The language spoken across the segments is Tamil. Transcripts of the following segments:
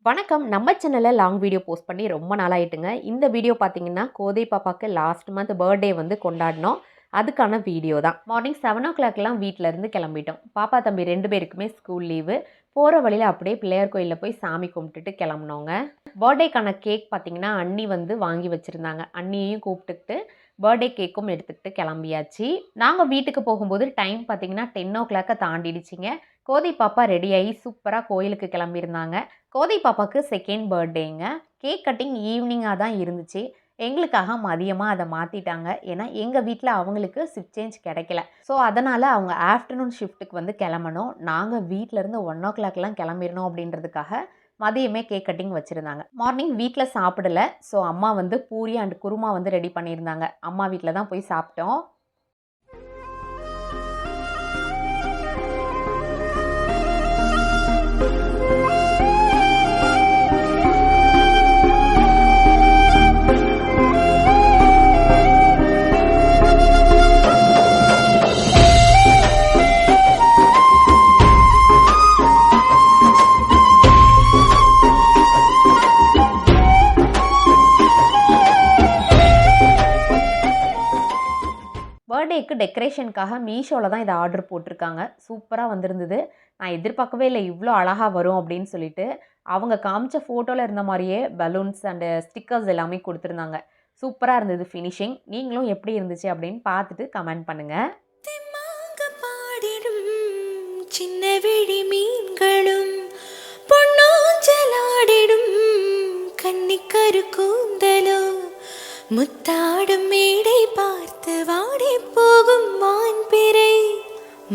வணக்கம். நம்ம சேனல்ல லாங் வீடியோ போஸ்ட் பண்ணி ரொம்ப நாளாயிட்டுங்க. இந்த வீடியோ பார்த்தீங்கன்னா, கோதை பாப்பாக்கு லாஸ்ட் மந்த் பர்த்டே வந்து கொண்டாடினோம். அதுக்கான வீடியோ தான். மார்னிங் 7:00லாம் வீட்லருந்து கிளம்பிட்டோம். பாப்பா, தம்பி 2 பேருக்குமே ஸ்கூல் லீவு. போற வழியில அப்படியே பிள்ளையார் கோயில்ல போய் சாமி கும்பிட்டுட்டு கிளம்புனோங்க. பர்த்டேக்கான கேக் பார்த்தீங்கன்னா, அண்ணி வந்து வாங்கி வச்சிருந்தாங்க. அண்ணியையும் கூப்பிட்டுக்கிட்டு பர்த்டே கேக்கும் எடுத்துக்கிட்டு கிளம்பியாச்சு. நாங்க வீட்டுக்கு போகும்போது டைம் பார்த்தீங்கன்னா 10:00 தாண்டிடுச்சுங்க. கோதை பாப்பா ரெடி ஆகி சூப்பரா கோயிலுக்கு கிளம்பியிருந்தாங்க. கோதை பாப்பாக்கு செகண்ட் பர்த்டேங்க. கேக் கட்டிங் ஈவினிங்காக தான் இருந்துச்சு. எங்களுக்காக மதியமாக அதை மாற்றிட்டாங்க. ஏன்னா எங்கள் வீட்டில் அவங்களுக்கு ஷிஃப்ட் சேஞ்ச் கிடைக்கல. ஸோ அதனால் அவங்க ஆஃப்டர்நூன் ஷிஃப்ட்டுக்கு வந்து கிளம்பணும். நாங்கள் வீட்டிலேருந்து 1:00லாம் கிளம்பிடணும் அப்படின்றதுக்காக மதியமே கேக் கட்டிங் வச்சுருந்தாங்க. மார்னிங் வீட்டில் சாப்பிடல. ஸோ அம்மா வந்து பூரி அண்ட் குருமா வந்து ரெடி பண்ணியிருந்தாங்க. அம்மா வீட்டில் தான் போய் சாப்பிட்டோம். பர்த்டேக்கு டெக்கரேஷனுக்காக மீஷோவில் தான் இதை ஆர்டர் போட்டிருக்காங்க. சூப்பராக வந்திருந்தது. நான் எதிர்பார்க்கவே இல்லை இவ்வளோ அழகாக வரும் அப்படின்னு சொல்லிட்டு. அவங்க காமிச்ச ஃபோட்டோவில் இருந்த மாதிரியே பலூன்ஸ் அண்டு ஸ்டிக்கர்ஸ் எல்லாமே கொடுத்துருந்தாங்க. சூப்பராக இருந்தது ஃபினிஷிங். நீங்களும் எப்படி இருந்துச்சு அப்படின்னு பார்த்துட்டு கமெண்ட் பண்ணுங்கள். சின்ன விழி மீன்களும் பொன்னோஞ்சலாடிடும் கன்னிக்கரு கூந்தலோ முத்தாடும் மேடை பார்த்து வாடி போகும் மான்பிறை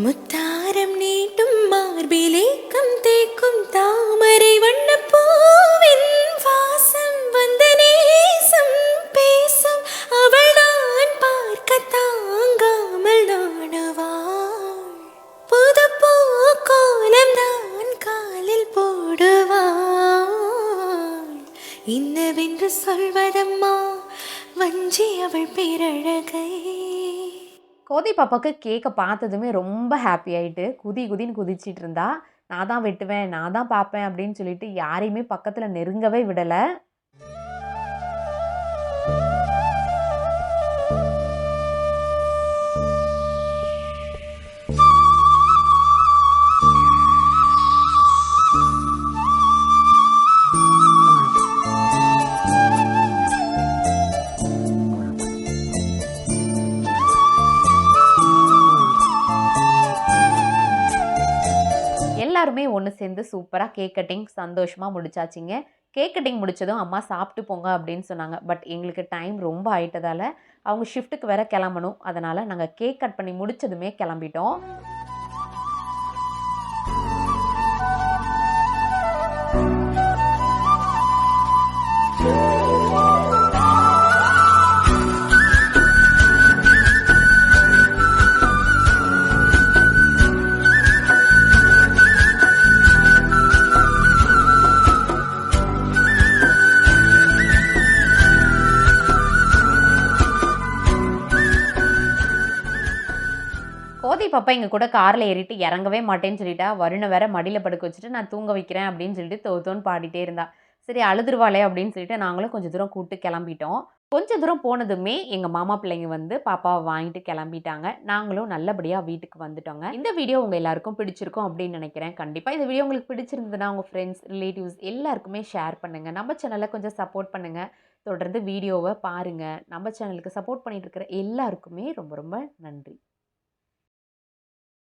முத்தாரம் நீட்டும் மார்பிலேக்கம் தேக்கும் தாமரை வண்ண பூவின் வாசம் வந்த நேசம் பேசும் அவள் நான் பார்க்க தாங்காமல் நாணுவாள் புது பூ கோலம் தான் காலில் போடுவாள் இன்னவென்று சொல்வதம்மா வஞ்சி அவள் பேரழகை. கோதை பாப்பாவுக்கு கேக்கை பார்த்ததுமே ரொம்ப ஹாப்பி ஆகிட்டு குதின்னு குதிச்சிட்டு இருந்தா. நான் தான் வெட்டுவேன், நான் தான் பார்ப்பேன் அப்படின்னு சொல்லிட்டு யாரையுமே பக்கத்தில் நெருங்கவே விடலை. எல்லாருமே ஒன்று சேர்ந்து சூப்பராக கேக் கட்டிங் சந்தோஷமாக முடிச்சாச்சிங்க. கேக் கட்டிங் முடித்ததும் அம்மா சாப்பிட்டு போங்க அப்படின்னு சொன்னாங்க. பட் எங்களுக்கு டைம் ரொம்ப ஆயிட்டதால் அவங்க ஷிஃப்ட்டுக்கு வேற கிளம்பணும். அதனால் நாங்கள் கேக் கட் பண்ணி முடித்ததுமே கிளம்பிட்டோம். கோதை பாப்பா எங்கள் கூட காரில் ஏறிட்டு இறங்கவே மாட்டேன்னு சொல்லிட்டா. வருணை வேற மடியில் படுக்க வச்சுட்டு நான் தூங்க வைக்கிறேன் அப்படின்னு சொல்லிட்டு தோன்னு பாடிட்டே இருந்தா. சரி அழுதுருவாளே அப்படின்னு சொல்லிட்டு நாங்களும் கொஞ்சம் தூரம் கூப்பிட்டு கிளம்பிட்டோம். கொஞ்சம் தூரம் போனதுமே எங்கள் மாமா பிள்ளைங்க வந்து பாப்பாவை வாங்கிட்டு கிளம்பிட்டாங்க. நாங்களும் நல்லபடியாக வீட்டுக்கு வந்துட்டோங்க. இந்த வீடியோ உங்கள் எல்லாருக்கும் பிடிச்சிருக்கும் அப்படின்னு நினைக்கிறேன். கண்டிப்பாக இந்த வீடியோ உங்களுக்கு பிடிச்சிருந்ததுன்னா உங்கள் ஃப்ரெண்ட்ஸ், ரிலேட்டிவ்ஸ் எல்லாருக்குமே ஷேர் பண்ணுங்கள். நம்ம சேனலை கொஞ்சம் சப்போர்ட் பண்ணுங்கள். தொடர்ந்து வீடியோவை பாருங்கள். நம்ம சேனலுக்கு சப்போர்ட் பண்ணிட்டு இருக்கிற எல்லாருக்குமே ரொம்ப ரொம்ப நன்றி.